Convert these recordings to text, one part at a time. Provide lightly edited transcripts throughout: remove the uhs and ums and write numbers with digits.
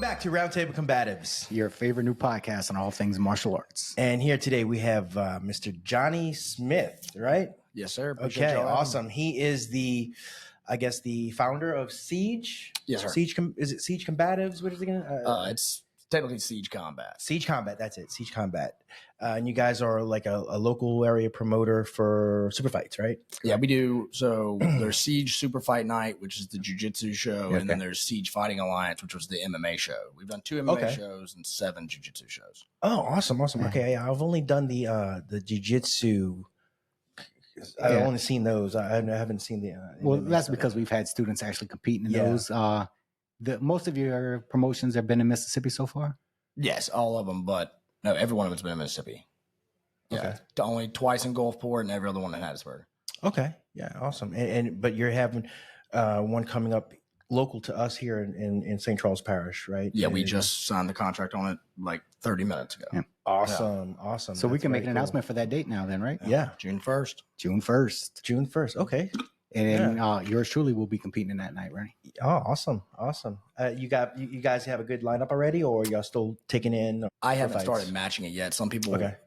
back to Roundtable Combatives, your favorite new podcast on all things martial arts. And here today we have Mr. Johnny Smith, right? Yes, sir. Okay, awesome. He is the founder of Seige. Yes, sir. Is it Seige Combatives? What is it again? It's technically Seige Combat. Seige Combat, that's it. Seige Combat. And you guys are like a local area promoter for Superfights, right? Yeah, we do. So there's Seige Superfight Night, which is the Jiu Jitsu show, and then there's Seige Fighting Alliance, which was the MMA show. We've done 2 MMA shows and 7 Jiu Jitsu shows. Oh, awesome. Okay, yeah, I've only done the Jiu Jitsu. I've only seen those. I haven't seen the. Well, that's because we've had students actually competing in those. Most of your promotions have been in Mississippi so far. Yes, all of them, but no, every one of it's been in Mississippi. Yeah, only twice in Gulfport and every other one in Hattiesburg. Okay, yeah, awesome. But you're having one coming up local to us here in St. Charles Parish, right? Yeah, we just signed the contract on it like 30 minutes ago. Yeah. Awesome. So we can make an announcement for that date now then, right? Yeah. June 1st. June 1st. Okay. And then yours truly will be competing in that night, right? Oh, awesome. You guys have a good lineup already, or y'all still taking in? I haven't started matching it yet. Some people have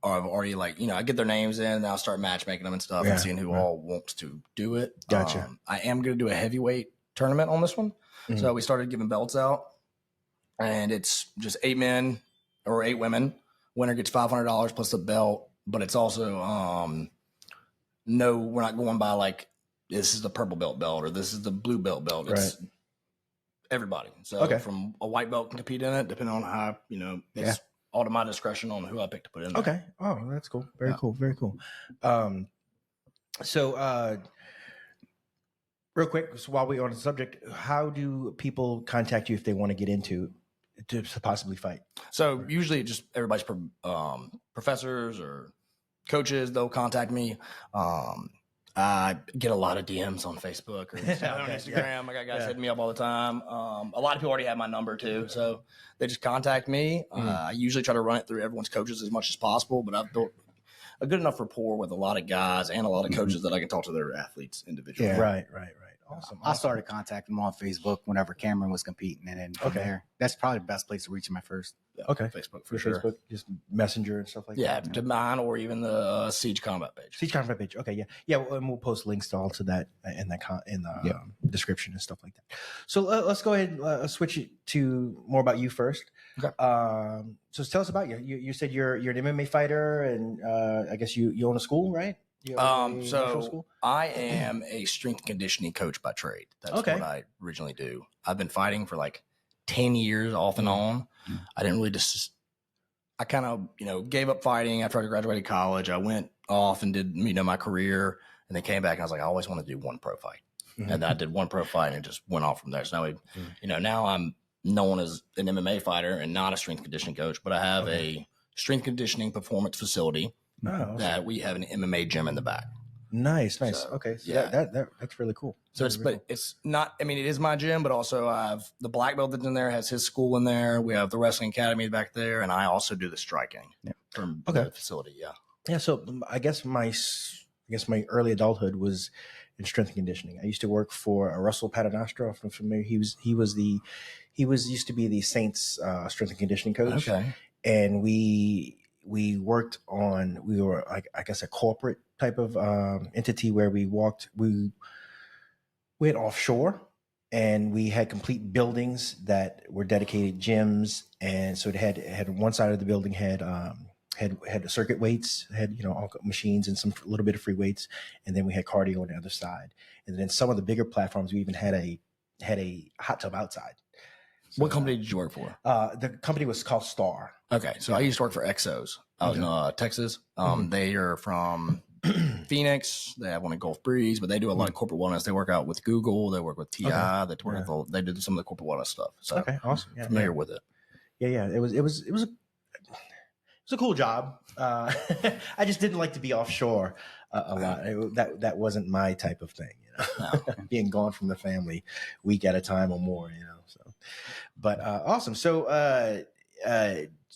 already I get their names in and I'll start matchmaking them and stuff and seeing who all wants to do it. Gotcha. I am going to do a heavyweight tournament on this one. Mm-hmm. So we started giving belts out, and it's just 8 men or 8 women. Winner gets $500 plus the belt, but it's also we're not going by like this is the purple belt or this is the blue belt. It's everybody. So from a white belt can compete in it, depending on how it's all to my discretion on who I pick to put in there. Okay. Oh, that's cool. Very cool. So real quick, so while we're on the subject, how do people contact you if they want to get into to possibly fight? So usually just everybody's professors or coaches, they'll contact me. I get a lot of DMs on Facebook or on Instagram. I got guys hitting me up all the time. A lot of people already have my number too, so they just contact me. I usually try to run it through everyone's coaches as much as possible, but I've built a good enough rapport with a lot of guys and a lot of coaches that I can talk to their athletes individually. Yeah. Right. Awesome. I started contacting them on Facebook whenever Cameron was competing, and then from there, that's probably the best place to reach him at first. Facebook for sure. Facebook, just Messenger and stuff like that. Yeah, to mine or even the Seige Combat page. Seige Combat page. Okay, yeah. Well, and we'll post links to all to that in the description and stuff like that. So let's go ahead and switch it to more about you first. Okay. So tell us about you. You said you're an MMA fighter, and I guess you own a school, right? So I am a strength and conditioning coach by trade. That's what I originally do. I've been fighting for like 10 years off and on. I didn't really I kind of, gave up fighting after I graduated college. I went off and did, my career, and then came back and I was like, I always want to do one pro fight. And then I did one pro fight and it just went off from there. So now, now I'm known as an MMA fighter and not a strength conditioning coach, but I have a strength conditioning performance facility. That we have an MMA gym in the back. Nice. So, okay. So that's really cool. So it's not, it is my gym, but also I have the black belt that's in there, has his school in there. We have the wrestling academy back there. And I also do the striking from the facility. Yeah. Yeah. So I guess my early adulthood was in strength and conditioning. I used to work for Russell Paternoster. If I'm familiar, he used to be the Saints strength and conditioning coach. Okay. And we were like, I guess, a corporate type of entity where we went offshore, and we had complete buildings that were dedicated gyms. And so it had one side of the building had circuit weights, had, all machines and a little bit of free weights. And then we had cardio on the other side. And then some of the bigger platforms, we even had a hot tub outside. So, what company did you work for? The company was called Star. Okay. So I used to work for Exos out in Texas. They are from Phoenix. They have one in Gulf Breeze, but they do a lot of corporate wellness. They work out with Google. They work with TI. They do some of the corporate wellness stuff. So awesome. Familiar with it. Yeah. It was a cool job. I just didn't like to be offshore a lot. That wasn't my type of thing, being gone from the family week at a time or more, so, but awesome. So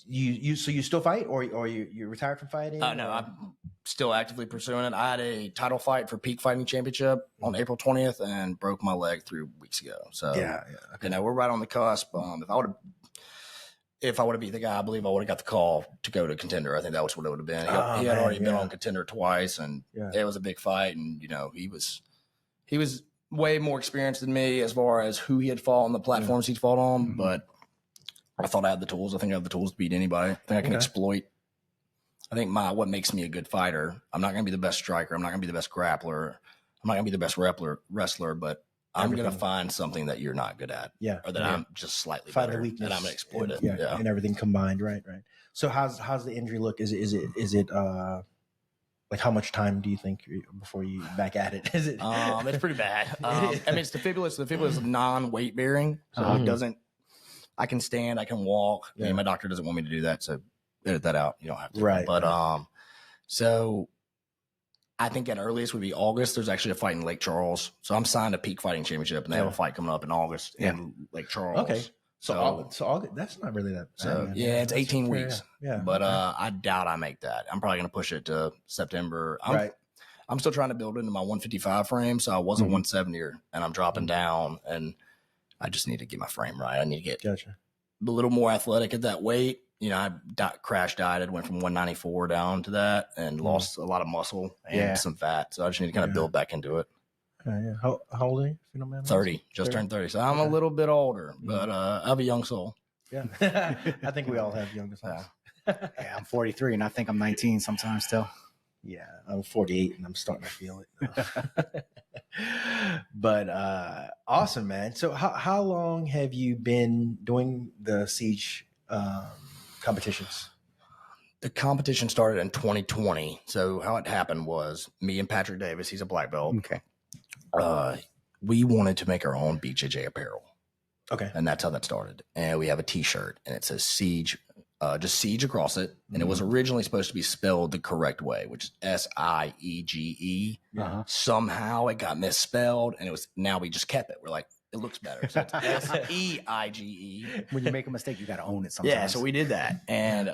you still fight, or you retired from fighting? No, I'm still actively pursuing it. I had a title fight for Peak Fighting Championship on April 20th and broke my leg 3 weeks ago. So Okay. You know, we're right on the cusp. If I would have beat the guy, I believe I would have got the call to go to Contender. I think that was what it would have been. He had already been on Contender twice, and it was a big fight. And you know, he was way more experienced than me as far as who he had fought on the platforms he'd fought on. But I thought I had the tools. I think I have the tools to beat anybody. I think I can exploit. I think what makes me a good fighter. I'm not going to be the best striker. I'm not going to be the best grappler. I'm not going to be the best wrestler, but I'm going to find something that you're not good at. Yeah. Or that I'm just slightly find better, the weakness, and I'm going to exploit it. Yeah. And everything combined. Right. So how's the injury look? Is it like how much time do you think before you back at it? Is it? It's pretty bad. I mean, it's the fibula. The fibula is non-weight bearing, so it doesn't. I can stand. I can walk. I mean, my doctor doesn't want me to do that, so edit that out. You don't have to. Right. But so I think at earliest would be August. There's actually a fight in Lake Charles, so I'm signed to Peak Fighting Championship, and they have a fight coming up in August in Lake Charles. Okay. So August, that's not really that bad. So it's 18 weeks. Yeah. But I doubt I make that. I'm probably going to push it to September. I'm still trying to build into my 155 frame. So I was a 170er, and I'm dropping down, and I just need to get my frame right. I need to get a little more athletic at that weight. You know, I crash dieted, went from 194 down to that, and lost a lot of muscle and some fat. So I just need to kind of build back into it. Yeah. How old are you, if you don't mind? 30, just turned 30. So I'm a little bit older, but I have a young soul. Yeah. I think we all have young souls. Yeah, I'm 43 and I think I'm 19 sometimes still. Yeah, I'm 48 and I'm starting to feel it. But awesome, man. So how long have you been doing the Seige competitions? The competition started in 2020. So how it happened was me and Patrick Davis, he's a black belt. Okay. We wanted to make our own BJJ apparel. Okay. And that's how that started. And we have a t-shirt and it says Seige, just Seige across it. And it was originally supposed to be spelled the correct way, which is S-I-E-G-E. Somehow it got misspelled and now we just kept it. We're like, it looks better. So it's S-E-I-G-E. When you make a mistake, you got to own it sometimes. Yeah. So we did that. And,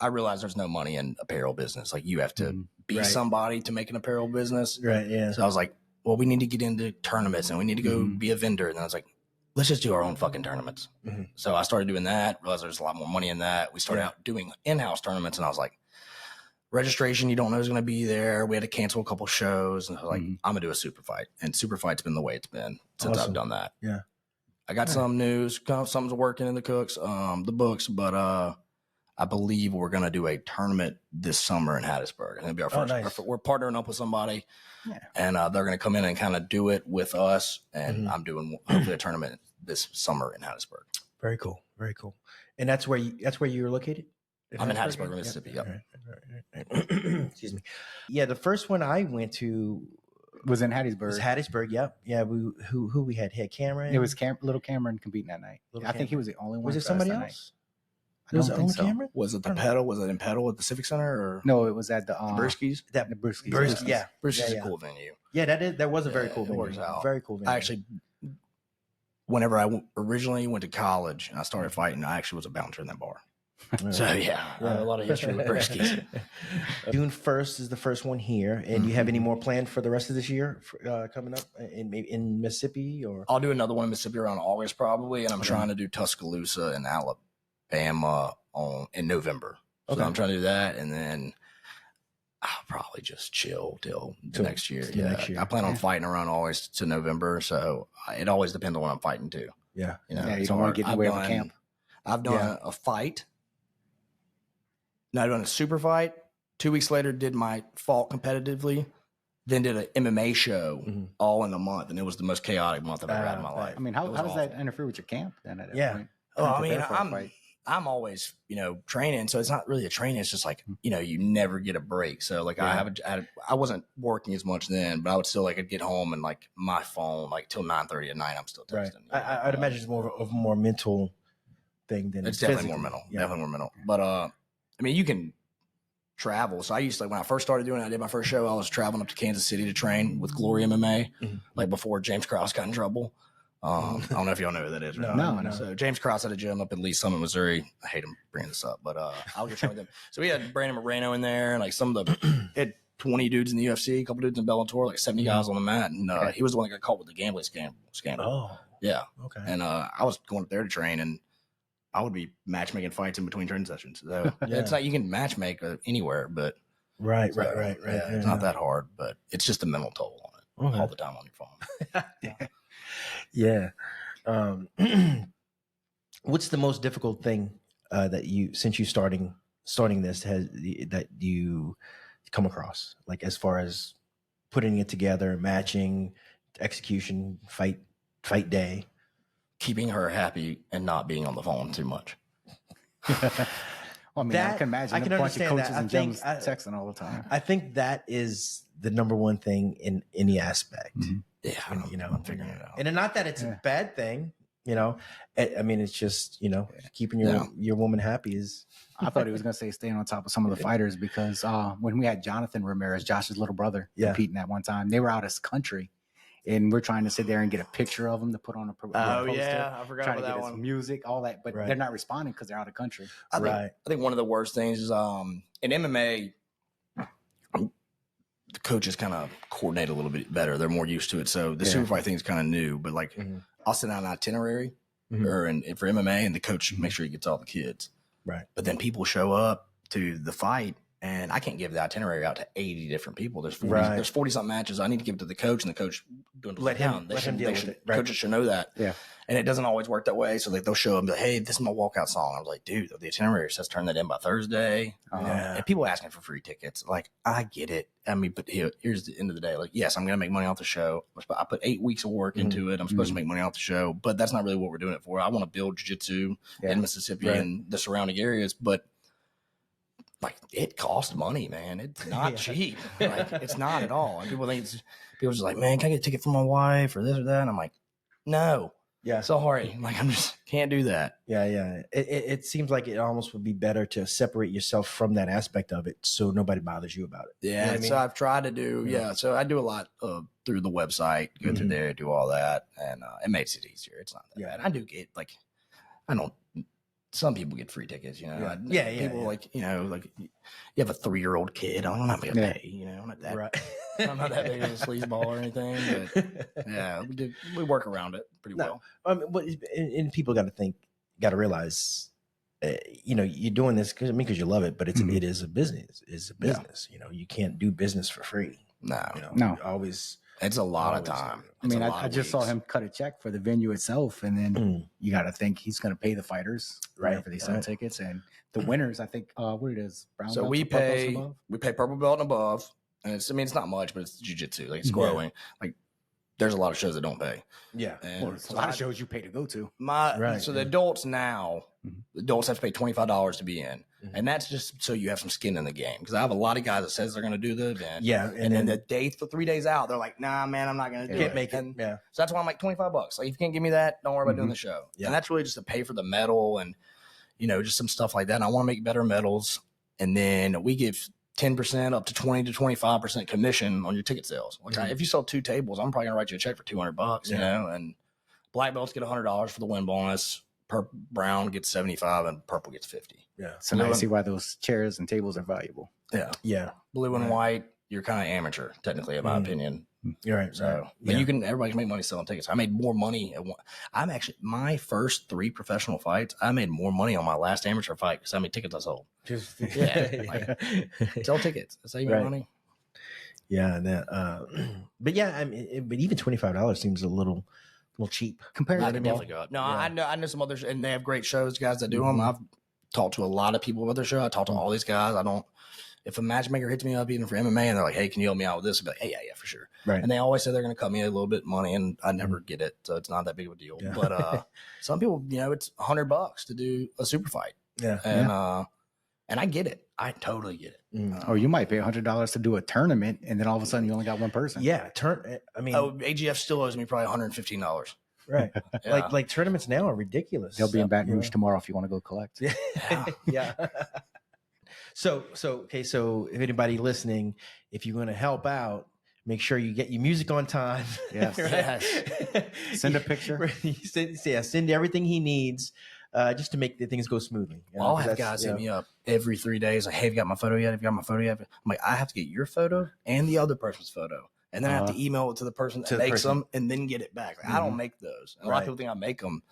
I realized there's no money in apparel business. Like you have to be somebody to make an apparel business. Right. Yeah. So I was like, well, we need to get into tournaments and we need to go be a vendor. And I was like, let's just do our own fucking tournaments. So I started doing that, realized there's a lot more money in that. We started out doing in-house tournaments and I was like, registration, you don't know who's going to be there. We had to cancel a couple shows and I was like, I'm going to do a Superfight. And Superfight's been the way it's been since I've done that. Yeah. I got some news, something's working in the books, but, I believe we're going to do a tournament this summer in Hattiesburg. And it'll be our first. We're partnering up with somebody, and they're going to come in and kind of do it with us. And I'm doing hopefully a tournament this summer in Hattiesburg. Very cool. Very cool. And that's where you're located? I'm in Hattiesburg, Mississippi. Yep. Right. Excuse me. Yeah, the first one I went to was in Hattiesburg. Was Hattiesburg, yep. Yeah, who we had? Had Cameron? It was little Cameron competing that night. I think he was the only one. Was it somebody else? Was it only Cameron? Was it the pedal? Was it in pedal at the Civic Center? Or no, it was at the Brewski's. The Brewski's. Brewski's, yeah. Brewski's is a cool venue. Yeah, that was a very cool venue. Very cool venue. I actually, whenever I originally went to college and I started fighting, I actually was a bouncer in that bar. So I have a lot of history with Brewski's. June 1st is the first one here, and you have any more planned for the rest of this year coming up in Mississippi? Or I'll do another one in Mississippi around August probably, and I'm trying to do Tuscaloosa in Alabama in November. So I'm trying to do that, and then I'll probably just chill till the next year. Next year. I plan on fighting around August to November, so it always depends on what I'm fighting too. Yeah, you know, you don't want to get in the way of a camp. I've done a fight. Now I've done a super fight. 2 weeks later, did my fault competitively. Then did an MMA show all in a month, and it was the most chaotic month I've ever had in my life. I mean, how does that interfere with your camp then? At that point? Oh, I mean, I'm always, training. So it's not really a training. It's just like, you never get a break. So like I wasn't working as much then, but I would still I'd get home and like my phone, like till 9:30 at night, I'm still texting. Right. I'd imagine it's more of a more mental thing than it's definitely more mental. Yeah. Definitely more mental. But, I mean, you can travel. So I used to, when I first started doing it, I did my first show. I was traveling up to Kansas City to train with Glory MMA, like before James Krause got in trouble. I don't know if y'all know who that is. Right? No. So James Cross had a gym up in Lee Summit, Missouri. I hate him bringing this up, but I was just training with him. So we had Brandon Moreno in there, and like some of the had 20 dudes in the UFC, a couple dudes in Bellator, like 70 guys on the mat, and he was the one that got caught with the gambling scandal. Oh, yeah. Okay. And I was going up there to train, and I would be matchmaking fights in between training sessions. So it's not you can matchmake anywhere, but right. It's not that hard, but it's just a mental toll on it all the time on your phone. Yeah. What's the most difficult thing that you, since you starting this, that you come across, like as far as putting it together, matching, execution, fight day? Keeping her happy and not being on the phone too much. I mean, I can imagine. I can understand that. And gyms texting all the time. I think that is the number one thing in any aspect. Mm-hmm. Yeah, I'm figuring it out. And not that it's a bad thing, I mean, it's just, keeping your woman happy is. I thought he was going to say staying on top of some of the fighters because when we had Jonathan Ramirez, Josh's little brother, competing at one time, they were out of country. And we're trying to sit there and get a picture of them to put on a poster. I forgot about that one. Music, all that, but they're not responding because they're out of country. I think one of the worst things is in MMA, the coaches kind of coordinate a little bit better. They're more used to it. So the Superfight thing is kind of new, but like I'll send out an itinerary or for MMA, and the coach makes sure he gets all the kids. Right. But then people show up to the fight, and I can't give the itinerary out to 80 different people. There's 40 something matches. I need to give it to the coach, and the coach let him deal with it. Right. Coaches should know that. Yeah. And it doesn't always work that way. So they'll show up and be like, hey, this is my walkout song. I was like, dude, the itinerary says turn that in by Thursday. And people asking for free tickets. Like, I get it. I mean, but here's the end of the day. Like, yes, I'm going to make money off the show. I put 8 weeks of work into it. I'm supposed to make money off the show, but that's not really what we're doing it for. I want to build jiu-jitsu in Mississippi and the surrounding areas, but like it costs money, man. It's not cheap. Like it's not at all. And people just like, man, can I get a ticket for my wife or this or that? And I'm like, no. Yeah. Sorry. Like I'm just can't do that. Yeah. It seems like it almost would be better to separate yourself from that aspect of it so nobody bothers you about it. Yeah. So I've tried to do, so I do a lot through the website, go through there, do all that. And it makes it easier. It's not that bad. I do get some people get free tickets, People like, like you have a 3-year-old kid. I'm not going to pay, I'm not that, I'm not that big of a sleazeball or anything, but we work around it pretty well. And people got to realize, you're doing this because you love it, but it is a business. It's a business. You can't do business for free. No. Always. It's a lot of time. I mean, I just saw him cut a check for the venue itself, and then you got to think he's going to pay the fighters for these tickets, and the winners. I think what it is. Brown so we pay purple belt and above, and it's not much, but it's jiu-jitsu. Like it's growing. Like there's a lot of shows that don't pay. Yeah, and a lot of shows you pay to go to. So the adults now, the adults have to pay $25 to be in. And that's just so you have some skin in the game. Because I have a lot of guys that says they're going to do the event. Yeah. And then the day, 3 days out, they're like, nah, man, I'm not going to do it. Can't make it. And so that's why I'm like $25. Like, if you can't give me that, don't worry about doing the show. Yeah. And that's really just to pay for the medal and, just some stuff like that. And I want to make better medals. And then we give 10% up to 20 to 25% commission on your ticket sales. Like if you sell 2 tables, I'm probably going to write you a check for $200, and black belts get $100 for the win bonus. Brown gets 75 and purple gets 50. Yeah. So now I see why those chairs and tables are valuable. Yeah. Blue and white, you're kind of amateur, technically, in my opinion. You're right. So, but everybody can make money selling tickets. I made more money. My first 3 professional fights, I made more money on my last amateur fight because how many tickets I sold. Sell tickets. That's how you make money. Yeah. But even $25 seems a little cheap compared to definitely go up. No, I know some others, and they have great shows, guys that do them. I've talked to a lot of people about their show. I talked to all these guys. If a matchmaker hits me up even for MMA and they're like, hey, can you help me out with this? I'll be like, hey, yeah, for sure. Right. And they always say they're going to cut me a little bit of money, and I never get it. So it's not that big of a deal. Yeah. But some people, it's $100 to do a super fight. Yeah. And I get it. I totally get it. Or you might pay $100 to do a tournament, and then all of a sudden you only got one person. Yeah. AGF still owes me probably $115. Right. Like tournaments now are ridiculous. They'll be in Baton Rouge tomorrow if you want to go collect. Yeah. So if anybody listening, if you're going to help out, Make sure you get your music on time. Yes. Yes. Send a picture. Send everything he needs just to make the things go smoothly. I'll have guys hit me up every 3 days. Like, hey, have you got my photo yet? Have you got my photo yet? I'm like, I have to get your photo and the other person's photo. And then I have to email it to the person that makes them and then get it back. Like, I don't make those. And a lot of people think I make them.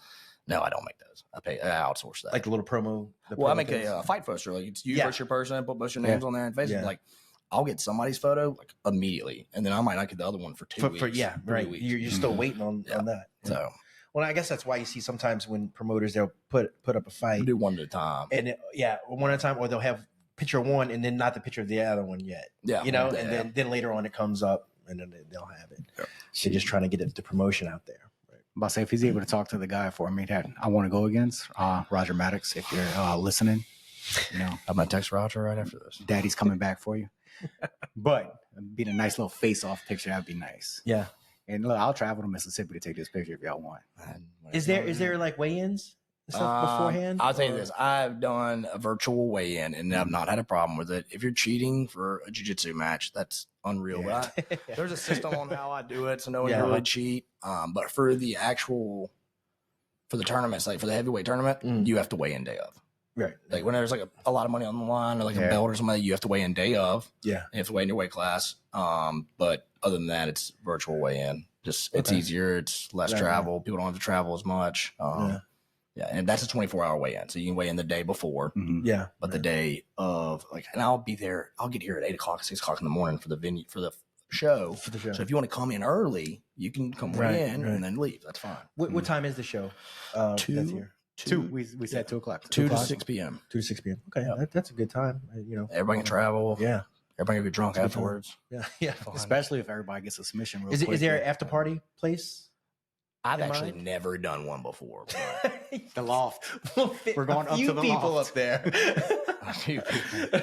No, I don't make those. I outsource that. Like the little promo. I make a fight poster. Like, it's you versus your person. Put most of your names on there and Facebook. Like, I'll get somebody's photo like immediately, and then I might not get the other one for 2 weeks. 3 weeks. You're still waiting on that. So, well, I guess that's why you see sometimes when promoters they'll put up a fight, do one at a time, and one at a time, or they'll have picture one and then not the picture of the other one yet. Yeah, and then later on it comes up, and then they'll have it. Yeah. They're just trying to get the promotion out there. I'm about to say, if he's able to talk to the guy for me that I want to go against, Roger Maddox, if you're listening, I'm gonna text Roger right after this. Daddy's coming back for you. But be a nice little face-off picture. That'd be nice. Yeah. And look, I'll travel to Mississippi to take this picture if y'all want. Is there like weigh-ins and stuff beforehand? I'll tell you this: I've done a virtual weigh-in and I've not had a problem with it. If you're cheating for a jiu-jitsu match, that's unreal. Yeah. But there's a system on how I do it, so no one can really cheat. But for the tournaments, like for the heavyweight tournament, you have to weigh in day of. Right. Like when there's like a lot of money on the line or like a belt or something, you have to weigh in day of. Yeah. You have to weigh in your weight class. But other than that, it's virtual weigh in. Just it's easier. It's less travel. People don't have to travel as much. And that's a 24-hour weigh in. So you can weigh in the day before. Mm-hmm. Yeah. But the day of and I'll be there. I'll get here at 8 o'clock, 6 o'clock in the morning for the venue for the show. So if you want to come in early, you can come weigh in and then leave. That's fine. What time is the show? 2. That's here. 2. We said 2 o'clock. 2 to 6 p.m. 2 to 6 p.m. Okay, that's a good time. Everybody can travel. Yeah, everybody can get drunk afterwards. Yeah. Especially if everybody gets a submission. Real quick. Is there an after party place? I've actually never done one before. The loft. We're going up to the people loft. Up there. A few people.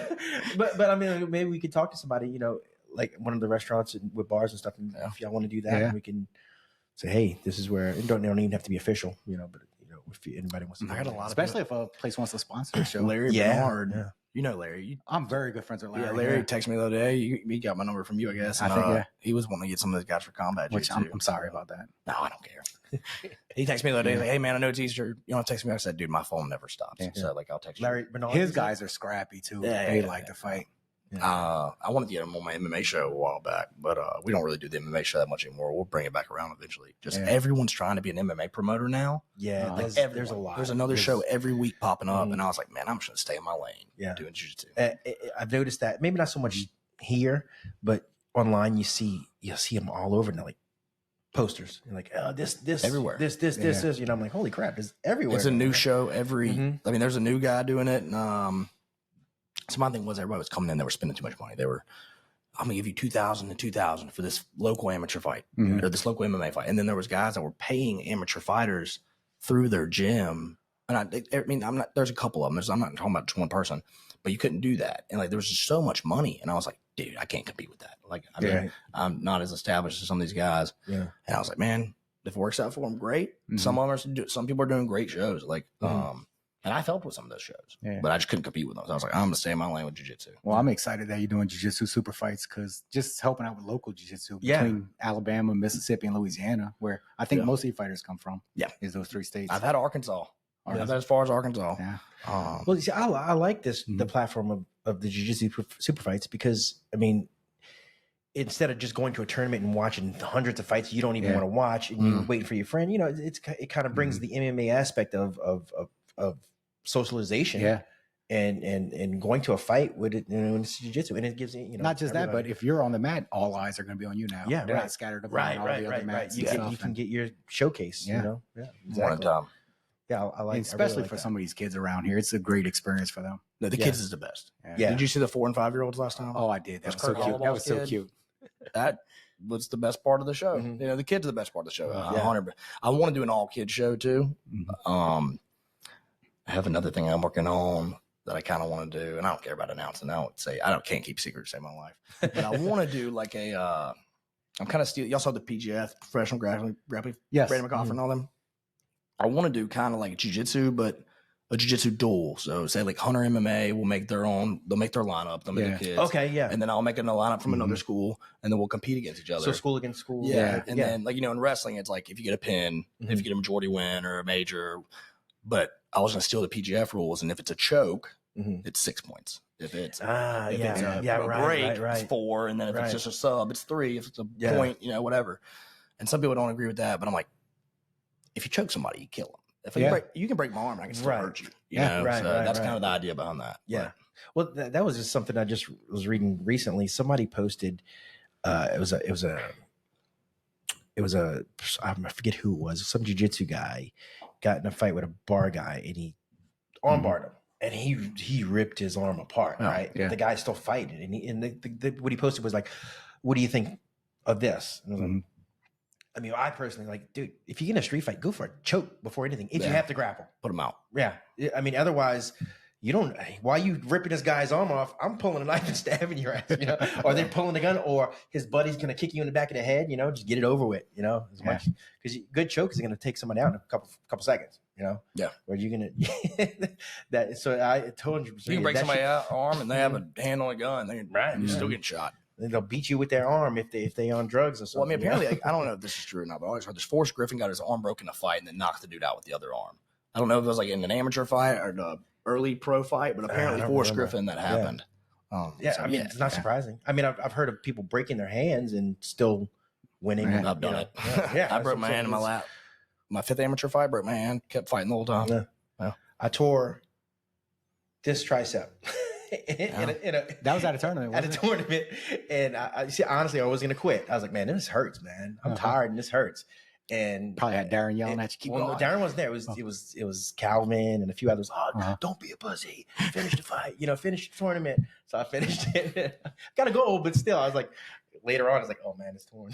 But I mean, maybe we could talk to somebody. Like one of the restaurants with bars and stuff. And if y'all want to do that, we can say, hey, this is where. It don't even have to be official. But. If anybody wants to, I got a lot, especially if a place wants to sponsor a show. Larry Bernard, Larry. I'm very good friends with Larry. Yeah, Larry texted me the other day. He got my number from you, I guess. And, I think he was wanting to get some of those guys for combat. Which I'm sorry about that. No, I don't care. He texted me the other day. Like, hey man, I know it's Easter. You want to text me? I said, dude, my phone never stops. Yeah. So I'll text Larry you. Bernard. His guys are scrappy too. They like to fight. Yeah. I wanted to get him on my MMA show a while back, but we don't really do the MMA show that much anymore. We'll bring it back around eventually. Everyone's trying to be an MMA promoter now. Yeah, there's a lot. There's another show every week popping up, and I was like, man, I'm just gonna stay in my lane. Doing jiu-jitsu. I've noticed that maybe not so much here, but online you'll see them all over, and they're like posters. You're like, oh, this everywhere. This. I'm like, holy crap, it's everywhere. It's a new show every. I mean, there's a new guy doing it, and so my thing was everybody was coming in, they were spending too much money. They were, I'm gonna give you $2,000 to $2,000 for this local amateur fight or this local MMA fight. And then there was guys that were paying amateur fighters through their gym. And I mean, there's a couple of them. I'm not talking about just one person, but you couldn't do that. And like, there was just so much money. And I was like, dude, I can't compete with that. Like, I mean, I'm not as established as some of these guys. Yeah. And I was like, man, if it works out for them, great. Some people are doing great shows. Like, and I've helped with some of those shows, but I just couldn't compete with them. So I was like, I'm going to stay in my lane with jiu-jitsu. Well, I'm excited that you're doing jiu-jitsu super fights because just helping out with local jiu-jitsu between Alabama, Mississippi, and Louisiana, where I think most of your fighters come from, is those 3 states. I've had Arkansas. I've had as far as Arkansas. Yeah. Well, see, I like this, the platform of the jiu-jitsu super fights because, I mean, instead of just going to a tournament and watching hundreds of fights you don't even want to watch and you're waiting for your friend, it kind of brings the MMA aspect of socialization and going to a fight with it, it's jiu-jitsu, and it gives not just that, but if you're on the mat, all eyes are going to be on you now. Yeah, they're not scattered around all the other mats. You can get your showcase. One at a time. Yeah, I like, especially really like for that. some of these kids around here. It's a great experience for them. No, the kids is the best. Yeah. Did you see the 4 and 5 year olds last time? Oh, I did. That was so cute. That was so cute. That was the best part of the show. The kids are the best part of the show. I want to do an all kid show too. I have another thing I'm working on that I kind of want to do, and I don't care about announcing. Can't keep secrets to save my life. But I want to do like I'm kind of stealing. Y'all saw the PGF, professional grappling, yes, Brandon McCoffin and all them. I want to do kind of like jiu-jitsu, but a jiu-jitsu duel. So say like Hunter MMA will make their own, they'll make their lineup, they'll make their kids. Okay, yeah. And then I'll make a lineup from another school, and then we'll compete against each other. So school against school. Yeah. And then like, in wrestling, it's like if you get a pin, if you get a majority win or a major, but I was going to steal the PGF rules. And if it's a choke, it's 6 points. If it's a break, it's 4. And then if it's just a sub, it's 3. If it's a point, whatever. And some people don't agree with that, but I'm like, if you choke somebody, you kill them. If you can break my arm, and I can still hurt you. That's kind of the idea behind that. Yeah. Well, that was just something I just was reading recently. Somebody posted, it was a I forget who it was. Some jiu-jitsu guy got in a fight with a bar guy, and he armbarred him, and he ripped his arm apart. Right. Yeah. The guy's still fighting, and what he posted was like, "What do you think of this?" And I was like, I mean, I personally like, dude, if you get in a street fight, go for a choke before anything. If you have to grapple, put him out. Yeah. I mean, otherwise, you don't. While you ripping this guy's arm off, I'm pulling a knife and stabbing your ass. Or they're pulling the gun, or his buddy's gonna kick you in the back of the head. Just get it over with. As much because good choke is gonna take somebody out in a couple seconds. Yeah. Where you gonna that? So I told you, you can break somebody's arm and they have a hand on a gun. You're still getting shot. They'll beat you with their arm if they on drugs or something. Well, I mean, apparently, I don't know if this is true or not, but I always heard this. Forrest Griffin got his arm broken in a fight and then knocked the dude out with the other arm. I don't know if it was like in an amateur fight or the early pro fight, but apparently Forrest Griffin that happened. It's not surprising. I mean, I've heard of people breaking their hands and still winning. I've done it. I broke my hand in my lap. My 5th amateur fight, broke my hand, kept fighting the whole time. Yeah. I tore this tricep. That was at a tournament. At a tournament, and I see. Honestly, I was gonna quit. I was like, "Man, this hurts, man. I'm tired, and this hurts." And probably had Darren yelling at you. Keep going. Darren wasn't there. It was Calvin and a few others. Don't be a pussy. Finish the fight. Finish the tournament. So I finished it. Gotta go, but still, I was like, later on, I was like, "Oh man, it's torn."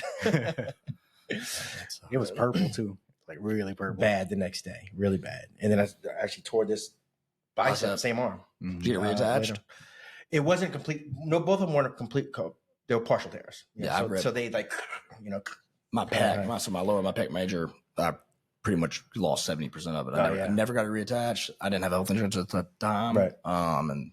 It was purple too, like really purple. Bad the next day, really bad. And then I actually tore this bicep, same arm. Did you get reattached? It wasn't complete. No, both of them weren't complete. They were partial tears. So they my pec, so my lower, my pec major, I pretty much lost 70% of it. I never got it reattatched. I didn't have health insurance at the time. Right. And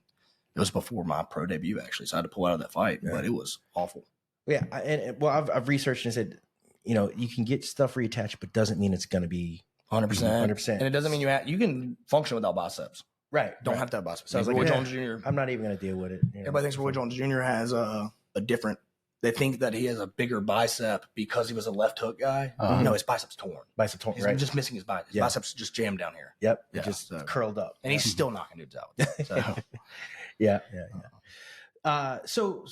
it was before my pro debut actually, so I had to pull out of that fight. But it was awful. Yeah, I've researched and said, you can get stuff reattached, but doesn't mean it's going to be 100%. And it doesn't mean you can function without biceps. Right. Don't have to have biceps. So I was like, Roy Jones Jr. I'm not even going to deal with it. Everybody thinks Roy Jones Jr. has a different. They think that he has a bigger bicep because he was a left hook guy. No, his bicep's torn. He's right. Just missing his bicep. His bicep's just jammed down here. Yep. It just curled up. And he's still knocking dudes out. So. Yeah. So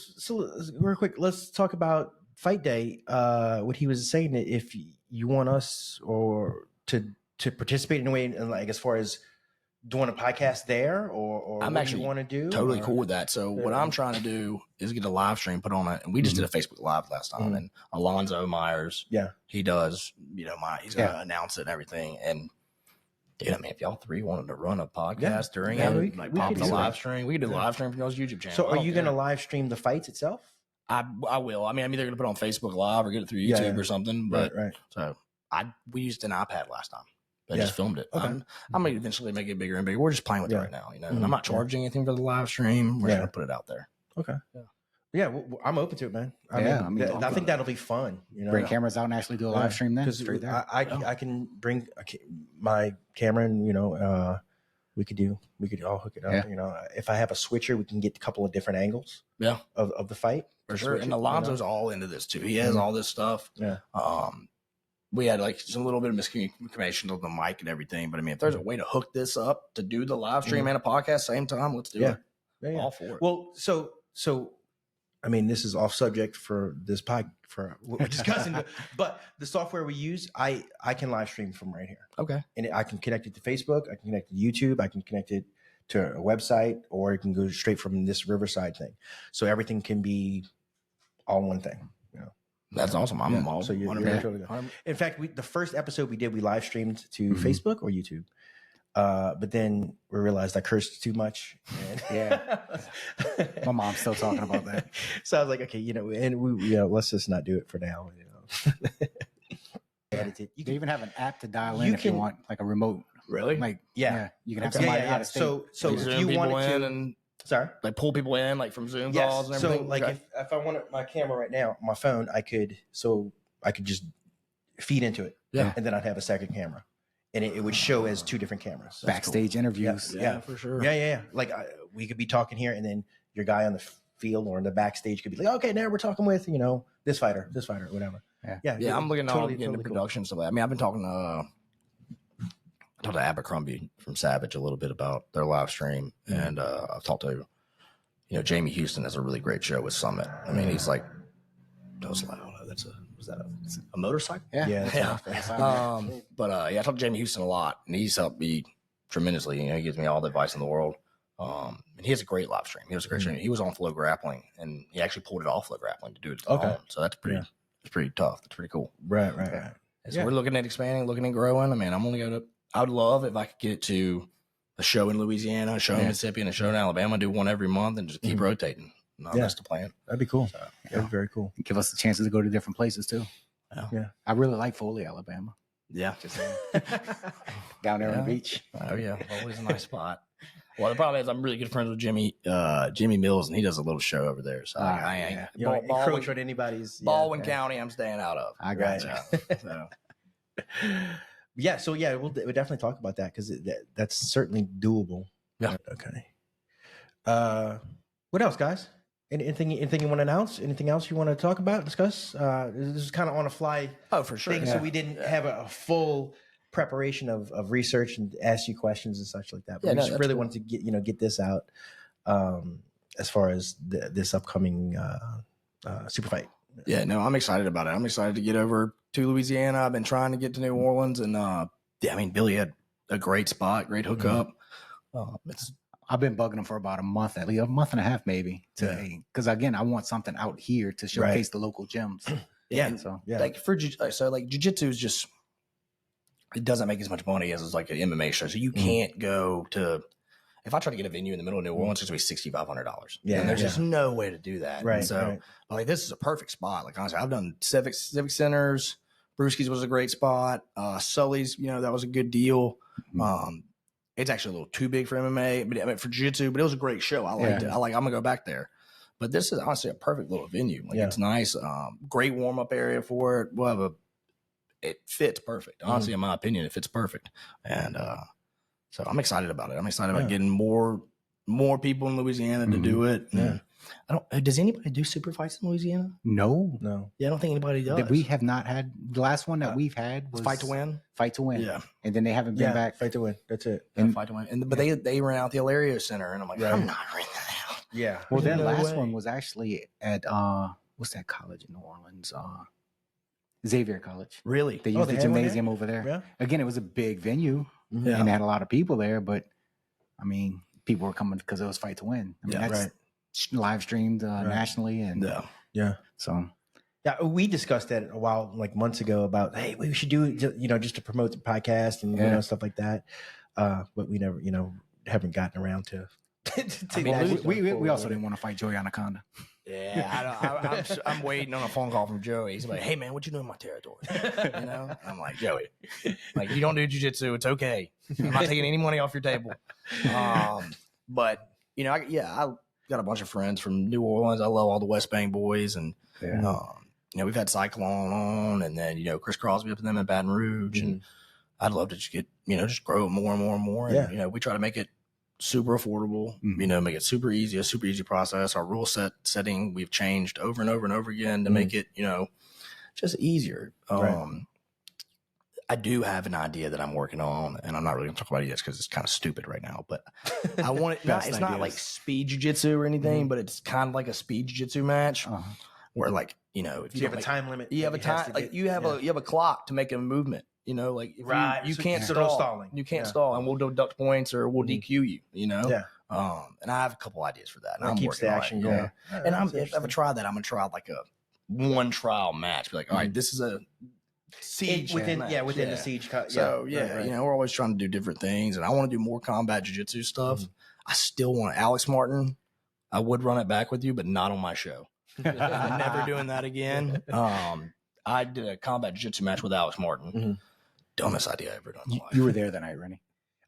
real quick, let's talk about Fight Day. What he was saying, that if you want us or to participate in a way, like as far as doing a podcast there, or I'm actually want to do, totally cool with that. So what I'm trying to do is get a live stream put on it, and we just did a Facebook Live last time, and Alonzo Myers, he does, he's gonna announce it and everything, and. Dude, I mean, if y'all 3 wanted to run a podcast during it, pop the live stream, we could do a live stream from y'all's YouTube channel. So are you going to live stream the fights itself? I will. I mean, I'm either going to put it on Facebook Live or get it through YouTube or something. But right. So we used an iPad last time. I just filmed it. Okay. I'm going to eventually make it bigger and bigger. We're just playing with it right now. And I'm not charging anything for the live stream. We're just going to put it out there. Okay. Yeah, I'm open to it, man. I think that'll be fun. Bring cameras out and actually do a live stream then. Because I can bring my camera, and we could all hook it up. If I have a switcher, we can get a couple of different angles. Of the fight for sure. And Alonzo's all into this too. He has all this stuff. Yeah. We had like some little bit of miscommunication with the mic and everything, but I mean, if there's a way to hook this up to do the live stream and a podcast same time, let's do it. Yeah. All for it. Well, so. I mean, this is off subject for this pod for what we're discussing, but the software we use, I can live stream from right here. Okay. And I can connect it to Facebook. I can connect it to YouTube. I can connect it to a website, or it can go straight from this Riverside thing. So everything can be all one thing. That's awesome. I'm all. So you're totally good. In fact, the first episode we did, we live streamed to Facebook or YouTube. But then we realized I cursed too much. And my mom's still talking about that. So I was like, okay, and we, let's just not do it for now. You can even have an app to dial in if you want, like a remote Really? Like, Yeah. you can have somebody out of state. So Like if Zoom you people wanted in to, and sorry. like pull people in like from Zoom Yes. calls and So everything. like if I wanted my camera right now, my phone, I could just feed into it. Yeah. And then I'd have a second camera. And it would show as two different cameras. Backstage interviews. Yeah, for sure. Yeah. Like we could be talking here, and then your guy on the field or in the backstage could be like, okay, now we're talking with, this fighter, whatever. Yeah. I'm looking totally, to get into cool. production stuff. I mean, I've been talking to Abercrombie from Savage a little bit about their live stream, and I've talked to Jamie Houston has a really great show with Summit. I mean, he's like, I don't know, was that a motorcycle? Yeah. But I talked to Jamie Houston a lot, and he's helped me tremendously. He gives me all the advice in the world. And he has a great live stream. He has a great stream. He was on Flow Grappling, and he actually pulled it off Flow Grappling to do it. Okay, so that's pretty. It's pretty tough. That's pretty cool. Right. So we're looking at expanding, looking at growing. I mean, I'm only going to. I would love if I could get it to a show in Louisiana, a show in Mississippi, and a show in Alabama. Do one every month and just keep rotating. No, that's the plan. That'd be cool. So, that'd be very cool. Give us the chances to go to different places too. Yeah. I really like Foley, Alabama. Yeah. Just down there on the beach. Oh yeah, always a nice spot. Well, the problem is I'm really good friends with Jimmy Mills, and he does a little show over there. So I ain't you don't encroach on anybody's Baldwin County. I'm staying out of. I got you. So. We'll definitely talk about that because that's certainly doable. Yeah. Okay. What else, guys? Anything you want to announce? Anything else you want to talk about, discuss? This is kind of on a fly. Oh, for sure. Thing, so we didn't have a full preparation of research and ask you questions and such like that. But we just really wanted to get this out as far as this upcoming super fight. Yeah, no, I'm excited about it. I'm excited to get over to Louisiana. I've been trying to get to New Orleans, and Billy had a great spot, great hookup. I've been bugging him for about a month, at least a month and a half, maybe. Because again, I want something out here to showcase the local gyms. Like jiu-jitsu is just, it doesn't make as much money as like an MMA show. So you can't go to. If I try to get a venue in the middle of New Orleans, it's going to be $6,500. Yeah, and there's just no way to do that. Right. And so, like, this is a perfect spot. Like, honestly, I've done civic centers. Brewski's was a great spot. Sully's, that was a good deal. It's actually a little too big for MMA, but I mean, for jiu-jitsu, but it was a great show. I liked it. I'm going to go back there. But this is honestly a perfect little venue. Like, it's nice. Great warm-up area for it. We'll have it fits perfect. Honestly, in my opinion, it fits perfect. And so I'm excited about it. I'm excited about getting more people in Louisiana to do it. Yeah. Does anybody do super fights in Louisiana? No. Yeah, I don't think anybody does. We have not had. The last one that we've had was Fight to Win. Fight to Win. Yeah. And then they haven't been back. Fight to Win. That's it. And Fight to Win. But they ran out the Hilario Center, and I'm like, I'm not renting that out. Yeah. Well, their last one was actually at what's that college in New Orleans? Xavier College. Really? They used the gymnasium over there. Yeah. Again, it was a big venue, and they had a lot of people there. But I mean, people were coming because it was Fight to Win. I mean, that's live streamed nationally, and so. Yeah, we discussed that a while, like months ago, about hey, we should do just to promote the podcast and stuff like that. But we never haven't gotten around to. We also didn't want to fight Joey Anaconda. Yeah, I'm waiting on a phone call from Joey. He's like, "Hey man, what you doing in my territory?" I'm like, Joey, like you don't do jiu-jitsu, it's okay. I'm not taking any money off your table. But I got a bunch of friends from New Orleans. I love all the West Bank boys, and we've had Cyclone on, and then Chris Crosby up to them in Baton Rouge, and I'd love to just get just grow it more and more and more. And we try to make it super affordable, make it super easy, a super easy process. Our rule setting we've changed over and over and over again to make it, just easier. I do have an idea that I'm working on, and I'm not really gonna talk about it yet because it's kind of stupid right now, but I want it, it's not like speed jiu-jitsu or anything, but it's kind of like a speed jiu-jitsu match where if you have a time limit, you have a time, you have a clock to make a movement. Like if you can't stall. Stalling. You can't stall, and we'll deduct points or we'll DQ you. And I have a couple ideas for that. And I'm keeps the action going. And if I ever try that, I'm gonna try like a one trial match. Be like, all right, this is a siege within match. the siege. So we're always trying to do different things, and I want to do more combat jiu-jitsu stuff. I still want Alex Martin. I would run it back with you, but not on my show. I'm never doing that again. I did a combat jiu-jitsu match with Alex Martin. Dumbest idea I ever done in my life. You were there that night, Rennie.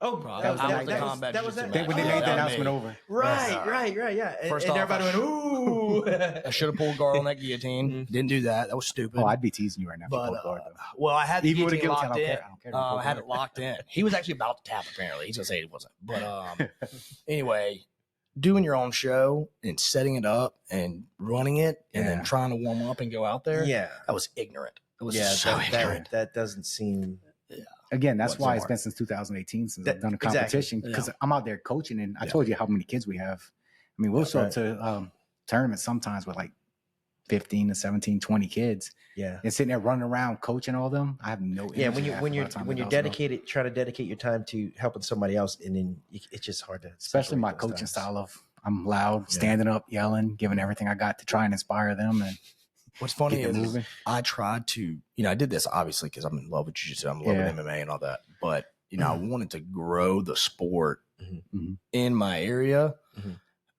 Oh, that was when they made the announcement over. Right, yeah. First and off, everybody went, ooh. I should have pulled guard on that guillotine. Didn't do that. That was stupid. Oh, I'd be teasing you right now. But, well, I had the even with a guillotine guillotine, locked in. I don't care. I had it locked in. He was actually about to tap, apparently. He's going to say he wasn't. But anyway, doing your own show and setting it up and running it and then trying to warm up and go out there. Yeah. That was ignorant. It was ignorant. That doesn't seem... Again, that's why it's been since 2018 since I've done a competition because I'm out there coaching, and I told you how many kids we have. I mean, we'll show up to tournaments sometimes with like 15 to 17, 20 kids. Yeah. And sitting there running around coaching all of them. I have no energy. Yeah, when you're dedicated, trying to dedicate your time to helping somebody else, and then it's just hard to... Especially my coaching style of I'm loud, standing up, yelling, giving everything I got to try and inspire them. And what's funny is I tried to, I did this obviously because I'm in love with Jiu Jitsu, I'm in love with MMA and all that. But, I wanted to grow the sport in my area.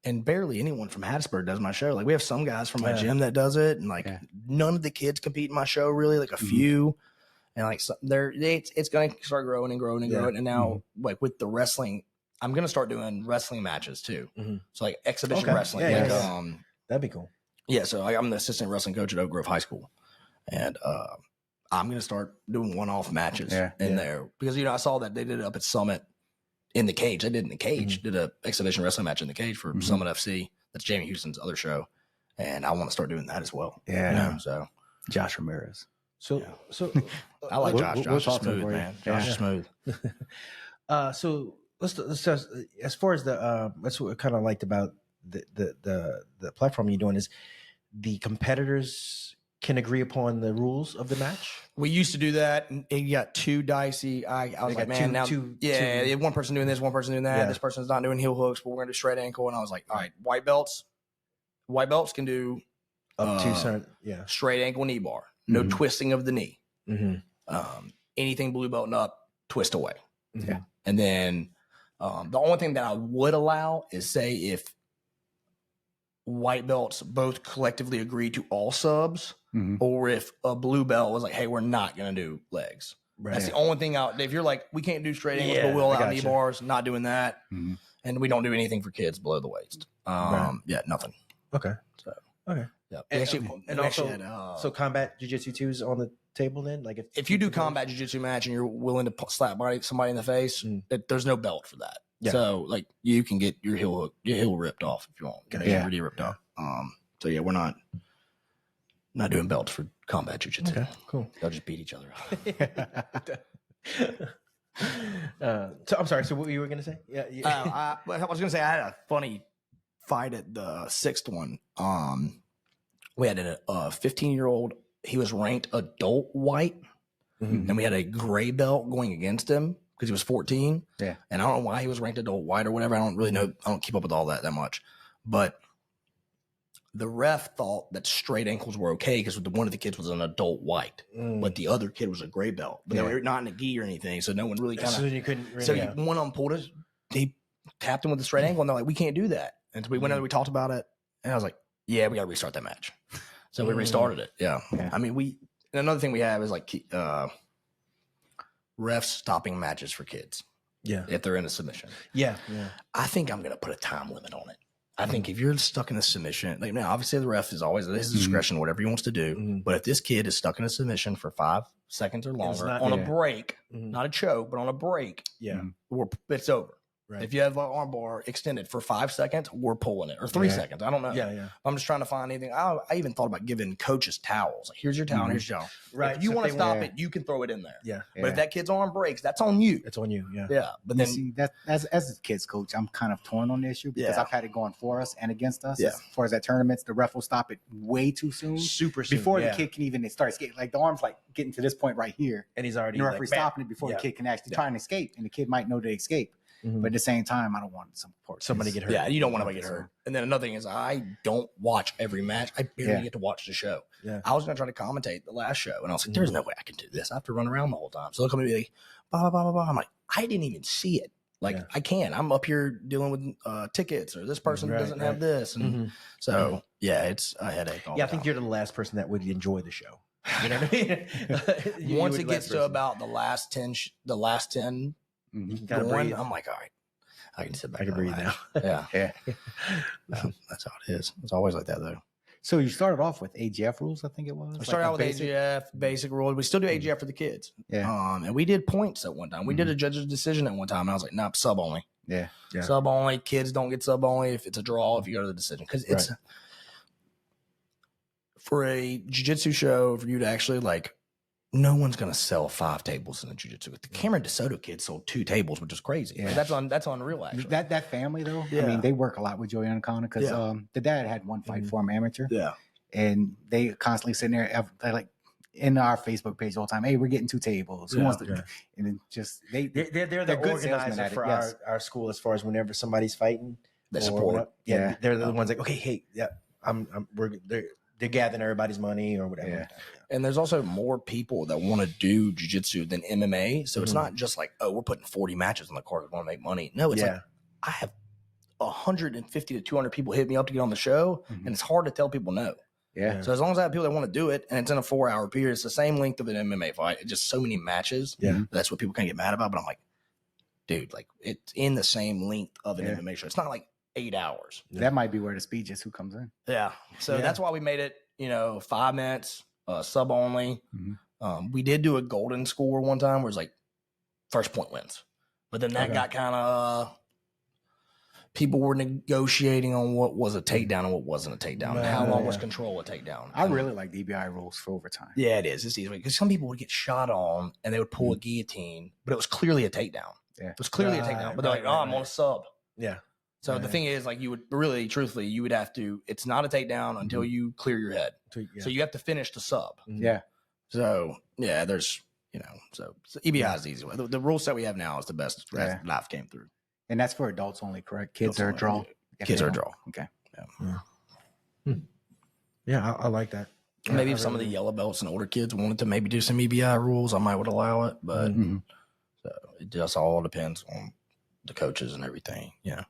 And barely anyone from Hattiesburg does my show. Like we have some guys from my gym that does it. And like none of the kids compete in my show really, like a few. And like it's going to start growing and growing and growing. And now like with the wrestling, I'm going to start doing wrestling matches too. So like exhibition wrestling. That'd be cool. Yeah, so I'm the assistant wrestling coach at Oak Grove High School, and I'm going to start doing one-off matches in there because I saw that they did it up at Summit in the cage. They did it in the cage, did a exhibition wrestling match in the cage for Summit FC. That's Jamie Houston's other show, and I want to start doing that as well. Yeah, so Josh Ramirez. So I like Josh. Josh is smooth, man. Josh is smooth. So let's as far as that's what I kind of liked about the platform you're doing is the competitors can agree upon the rules of the match. We used to do that, and it got too dicey. I was like, man, one person doing this, one person doing that. Yeah. This person's not doing heel hooks, but we're gonna do straight ankle. And I was like, all right, white belts can do up to straight ankle knee bar, no twisting of the knee. Anything blue belt and up, twist away. And then the only thing that I would allow is say if white belts both collectively agree to all subs, or if a blue belt was like, hey, we're not going to do legs. Right. That's the only thing out. If you're like, we can't do straight ankles, but we'll allow knee bars, not doing that. And we don't do anything for kids below the waist. Yeah, nothing. Okay. So, okay. Yeah. So combat jiu-jitsu too is on the table then? Like if you do combat jiu-jitsu match and you're willing to slap somebody in the face, there's no belt for that. Yeah. So like you can get your heel ripped off if you want. Get your knee ripped off. So yeah, we're not doing belts for combat jiu-jitsu. Okay, cool. They'll just beat each other up. So I'm sorry. So what you were gonna say? Yeah. I was gonna say I had a funny fight at the sixth one. We had a 15-year-old. He was ranked adult white, and we had a gray belt going against him because he was 14. Yeah. And I don't know why he was ranked adult white or whatever. I don't really know. I don't keep up with all that much. But the ref thought that straight ankles were okay because one of the kids was an adult white, but the other kid was a gray belt. But they were not in a gi or anything, so no one really kind of. So you couldn't. Really, so one of them pulled us. He tapped him with the straight ankle, and they're like, "We can't do that." And so we went in, we talked about it, and I was like, "Yeah, we got to restart that match." So we restarted it. Yeah. I mean, and another thing we have is like refs stopping matches for kids. Yeah. If they're in a submission. Yeah. I think I'm going to put a time limit on it. I think if you're stuck in a submission, like now, obviously the ref is always at his discretion, whatever he wants to do. But if this kid is stuck in a submission for 5 seconds or longer on a break, not a choke, but on a break, it's over. Right. If you have an arm bar extended for 5 seconds, we're pulling it, or 3 seconds. I don't know. Yeah. I'm just trying to find anything. I even thought about giving coaches towels. Like, here's your towel, here's your towel. Right. If you want to stop it, you can throw it in there. Yeah. But if that kid's arm breaks, that's on you. It's on you. Yeah. Yeah. But then, see, that as a kids coach, I'm kind of torn on the issue because I've had it going for us and against us. Yeah. As far as that tournaments, the ref will stop it way too soon. Super soon. Before the kid can even start skating. Like the arm's like getting to this point right here. And he's already the referee's stopping it before the kid can actually try and escape. And the kid might know to escape. But at the same time, I don't want somebody to get hurt. Yeah, you don't want to get hurt. And then another thing is I don't watch every match. I barely get to watch the show. Yeah. I was going to try to commentate the last show, and I was like, there's no way I can do this. I have to run around the whole time. So they'll come to me like, blah, blah, blah, blah. I'm like, I didn't even see it. Like, I can't. I'm up here dealing with tickets, or this person doesn't have this. And so, it's a headache all the time. I think you're the last person that would enjoy the show. You know what I mean? Once it gets to about the last 10 You can kind of breathe. I'm like, all right, I can sit back. I can breathe now. Yeah. Yeah. That's how it is. It's always like that though. So you started off with AGF rules, I think it was. We started out with AGF, basic rules. We still do AGF for the kids. Yeah. And we did points at one time. We did a judge's decision at one time. And I was like, nope, sub only. Yeah. Sub only. Kids don't get sub only if it's a draw, if you go to the decision. Because it's for a jiu-jitsu show, for you to actually like, no one's going to sell 5 tables in a jiu-jitsu. The Cameron DeSoto kids sold 2 tables, which is crazy. Yeah. That's unreal, actually. That family, though, I mean, they work a lot with Joey and Connor because the dad had one fight for him, amateur. Yeah. And they constantly sitting there, like, in our Facebook page all the time, hey, we're getting 2 tables. Who wants to? And then just, they're the organizer for our school as far as whenever somebody's fighting. They support. They're the ones like, okay, hey, they're gathering everybody's money or whatever. Yeah. And there's also more people that want to do jiu-jitsu than MMA. So it's not just like, oh, we're putting 40 matches on the card. We want to make money. No, it's like I have 150 to 200 people hit me up to get on the show. And it's hard to tell people no. Yeah. So as long as I have people that want to do it and it's in a 4-hour period, it's the same length of an MMA fight. It's just so many matches. Yeah. That's what people kind of get mad about. But I'm like, dude, like it's in the same length of an MMA show. It's not like 8 hours. That might be where the speed just who comes in. Yeah. So that's why we made it, 5 minutes. Sub only. We did do a golden score one time where it's like first point wins, but then that got kind of people were negotiating on what was a takedown and what wasn't a takedown. And how long was control a takedown? I really like DBI rules for overtime. Yeah, it is. It's easy because some people would get shot on and they would pull a guillotine, but it was clearly a takedown. Yeah. It was clearly a takedown, but they're like, I'm on a sub. Yeah. So the thing is, like, you would really, truthfully, you would have to. It's not a takedown until you clear your head. So you have to finish the sub. Yeah. So there's so EBI is the easy way. The rule set we have now is the best life came through. And that's for adults only, correct? Kids are a draw. Kids are a draw. Okay. Yeah, I like that. Maybe if some of the yellow belts and older kids wanted to maybe do some EBI rules, I might would allow it. But so it just all depends on the coaches and everything. Yeah.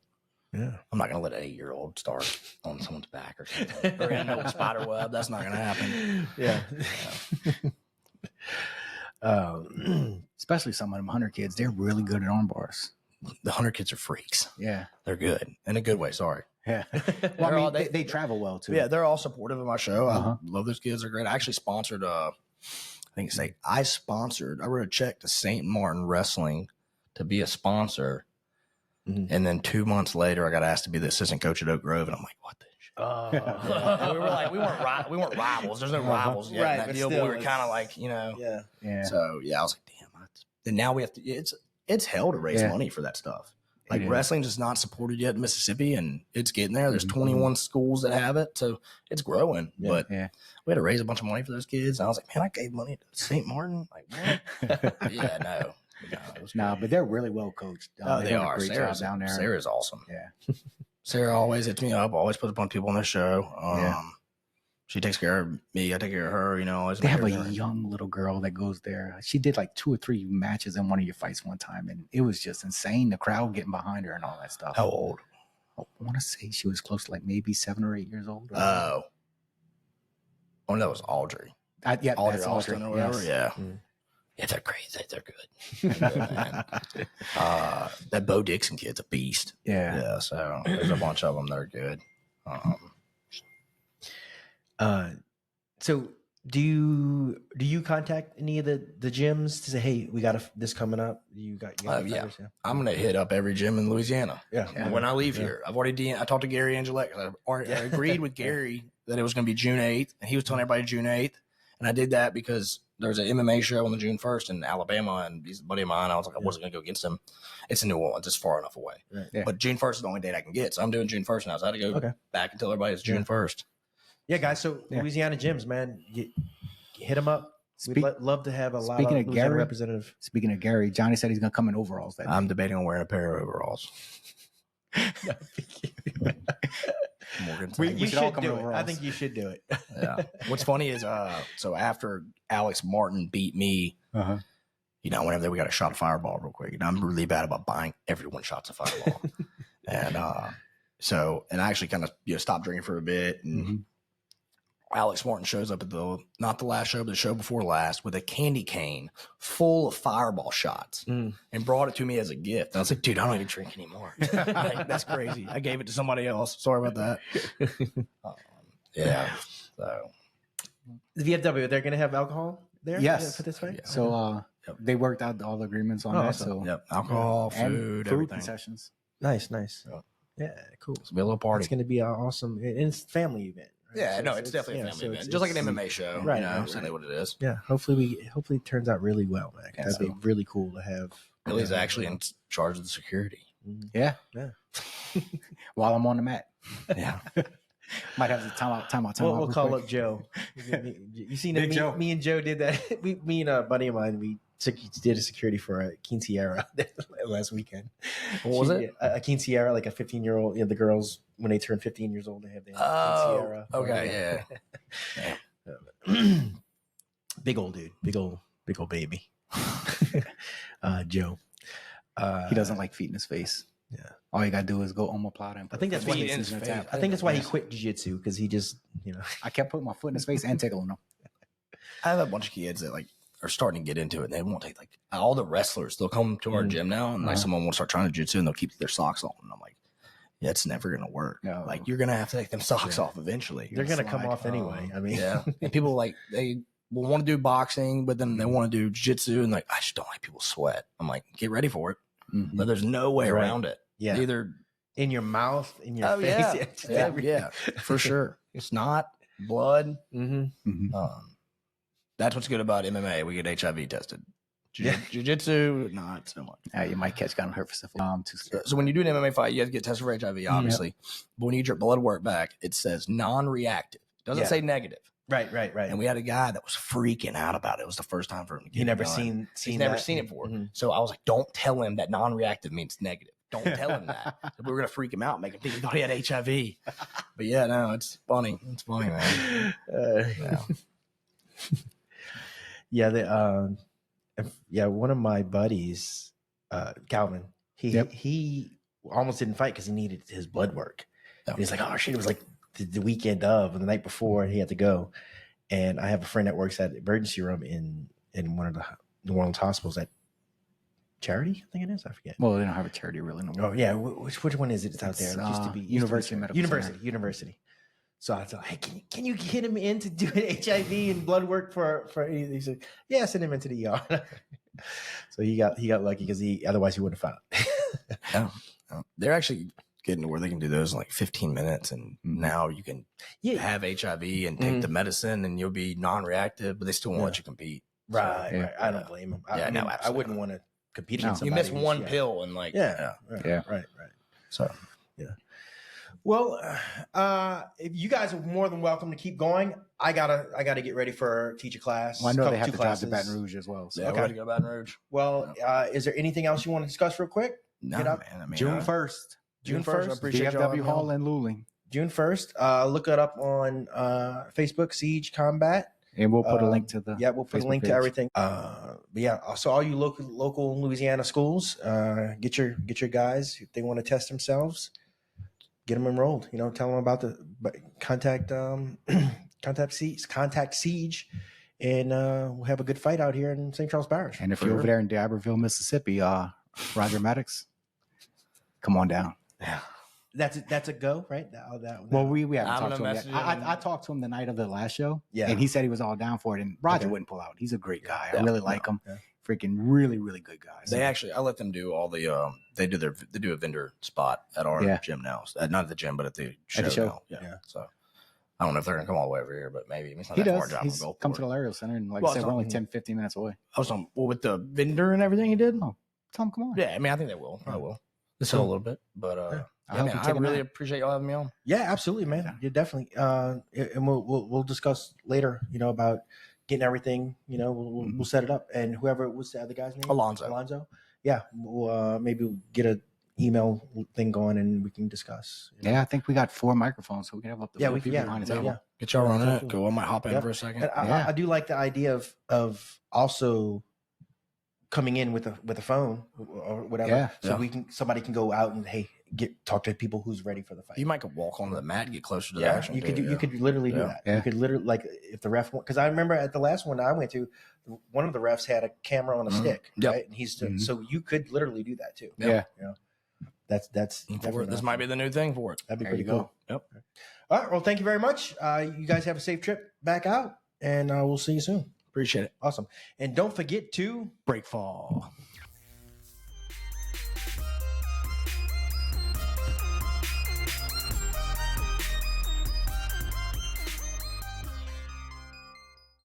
I'm not going to let an 8-year-old start on someone's back or something. Or in an old spider web. That's not going to happen. Yeah. Especially some of them 100 kids, they're really good at arm bars. The 100 kids are freaks. Yeah. They're good. In a good way, sorry. Yeah. Well, I mean, they travel well, too. Yeah, they're all supportive of my show. I love those kids. They're great. I actually sponsored, I wrote a check to St. Martin Wrestling to be a sponsor. And then 2 months later, I got asked to be the assistant coach at Oak Grove, and I'm like, "What the shit?" We were like, we weren't rivals. There's no rivals yet. Right, in that but deal, still, but we were kind of like, Yeah. So I was like, "Damn!" And now we have to. It's hell to raise money for that stuff. Like wrestling's just not supported yet in Mississippi, and it's getting there. There's 21 schools that have it, so it's growing. But we had to raise a bunch of money for those kids. And I was like, "Man, I gave money to St. Martin." Like, what? No. No, but they're really well coached. They are. Great job down there. Sarah's awesome. Yeah. Sarah always hits me up, always puts a bunch of people on their show. She takes care of me. I take care of her, always. They have a young little girl that goes there. She did like 2 or 3 matches in one of your fights one time, and it was just insane. The crowd getting behind her and all that stuff. How old? I want to say she was close to like maybe 7 or 8 years old. Oh, no, that was Audrey. Yeah, Audrey that's Austin Audrey. or whatever. Yes. Yeah. Yeah, they're great. They're good. They're good, man. That Bo Dixon kid's a beast. Yeah. So there's a bunch of them that are good. So do you contact any of the gyms to say, hey, we got this coming up? You got I'm gonna hit up every gym in Louisiana. When I leave here, I've already I talked to Gary Angelette. I agreed with Gary that it was gonna be June 8th, and he was telling everybody June 8th, and I did that because there's an MMA show on the June 1st in Alabama, and he's a buddy of mine. I was like, I wasn't gonna go against him. It's in New Orleans. It's far enough away. But June 1st is the only date I can get, so I'm doing June 1st now. So I had to go back and tell everybody it's June 1st. Yeah, guys. So Louisiana gyms, man, hit them up. We'd love to have a lot of Louisiana representative. Speaking of Gary, Johnny said he's gonna come in overalls. I'm debating on wearing a pair of overalls. You should do it. I think you should do it. What's funny is, so after Alex Martin beat me, whenever we got a shot of Fireball real quick, and I'm really bad about buying everyone shots of Fireball, and I actually kind of stopped drinking for a bit, and Alex Martin shows up at not the last show, but the show before last with a candy cane full of fireball shots and brought it to me as a gift. And I was like, dude, I don't even drink anymore. Like, that's crazy. I gave it to somebody else. Sorry about that. Yeah. So the VFW, they're going to have alcohol there? Yes. For this fight? Yeah. So they worked out all the agreements on that. Awesome. So alcohol, food, everything. concessions. Nice. Yeah, cool. It's gonna be a little party. It's going to be an awesome, and it's a family event. Right? Yeah, So no, it's definitely a family event, just like an MMA show. Right, you know, right, exactly what it is. Yeah, hopefully it turns out really well, man. That'd be really cool to have. Billy's actually in charge of the security. Yeah. While I'm on the mat. Yeah. Might have to time out. We'll call up Joe. You seen that? Me and Joe did that. Me and a buddy of mine, we did a security for a quinceañera last weekend. What was it? A quinceañera, like a 15-year-old. You know, the girls when they turn 15 years old, they have their quinceañera. Okay, yeah. Big old dude, big old baby. Joe. He doesn't like feet in his face. Yeah. All you gotta do is go omoplata and I think that's why he quit jiu-jitsu, because he just, I kept putting my foot in his face and tickling him. I have a bunch of kids that like are starting to get into it, and they won't take like all the wrestlers. They'll come to our gym now, and like someone will start trying to jiu-jitsu, and they'll keep their socks on. And I'm like, yeah, it's never gonna work. No. Like you're gonna have to take them socks off eventually. They're gonna come off anyway. I mean, yeah. And people like they will want to do boxing, but then they want to do jiu-jitsu, and like I just don't like people sweat. I'm like, get ready for it, but there's no way around it. Yeah, either in your mouth, in your face. Yeah, for sure. It's not blood. That's what's good about MMA. We get HIV tested. Jiu-jitsu, not so much. You might catch gotten hurt for syphilis. So when you do an MMA fight, you have to get tested for HIV, obviously. But when you get your blood work back, it says non-reactive. It doesn't say negative. Right. And we had a guy that was freaking out about it. It was the first time for him to get He never it He's never seen it before. So I was like, don't tell him that non-reactive means negative. Don't tell him that. We were going to freak him out, make him think he thought he had HIV. But yeah, no, it's funny. It's funny, man. One of my buddies, Calvin, he almost didn't fight because he needed his blood work. He's like, oh shit, it was like the weekend of, and the night before, and he had to go. And I have a friend that works at the emergency room in one of the New Orleans hospitals at Charity, I think it is. I forget. Well, they don't have a Charity really no more. Oh yeah, which one is it? It's out there. It used to be University Medical University. So I thought, hey, can you get him in to do an HIV and blood work for? He said, yeah, send him into the ER. So he got lucky because otherwise he wouldn't have found. They're actually getting to where they can do those in like 15 minutes, and now you can have HIV and take the medicine, and you'll be non-reactive, but they still won't let you compete. Right. I don't blame him. I wouldn't want to compete against somebody. You miss one pill and like right. So well, if you guys are more than welcome to keep going. I gotta get ready for teacher class. Well, I know they have to drive to Baton Rouge as well. So. Yeah, we're to go to Baton Rouge. Well, is there anything else you want to discuss real quick? No, man. I mean, June 1st. June 1st. I appreciate BFW Hall in Luling. June 1st. Look it up on Facebook, Seige Combat. And we'll put a link to the we'll put a link to everything. So all you local Louisiana schools, get your guys if they want to test themselves, get them enrolled. Tell them about contact Seige, and we'll have a good fight out here in St. Charles Parish. And if you're over there in D'Iberville, Mississippi, Roger Maddox, come on down. Yeah. That's a go, right? Well, we haven't talked to him yet. I talked to him the night of the last show, and he said he was all down for it. And Roger wouldn't pull out. He's a great guy. I really like him. Yeah. Freaking really, really good guy. They actually, I let them do all the. They do a vendor spot at our gym now. Not at the gym, but at the show. Now. Yeah. So I don't know if they're gonna come all the way over here, but maybe it's not he that does. far. He's come to the Aerial Center, and like I said, we're only 10-15 minutes away. I was on with the vendor and everything he did. Oh, tell him come on. Yeah, I mean, I think they will. I will. Just a little bit, but I really appreciate y'all having me on. Yeah, absolutely, man. Yeah, definitely. And we'll discuss later, about getting everything. We'll set it up, and what's the other guy's name? Alonzo. Yeah, we'll maybe get an email thing going, and we can discuss. Yeah, I think we got 4 microphones, so we can have up to 4 people behind the table. Yeah. Get y'all running it. Go. I might hop in for a second. I do like the idea of also coming in with a phone or whatever, somebody can go out and talk to people who's ready for the fight. You might could walk onto the mat and get closer to the action. You could literally do that. You could literally, like, if the ref, because I remember at the last one I went to, one of the refs had a camera on a stick, right? And so you could literally do that too. Yeah. You know, that's this might be the new thing for it. That'd be pretty cool. Yep. All right. Well, thank you very much. You guys have a safe trip back out, and we'll see you soon. Appreciate it. Awesome. And don't forget to break fall.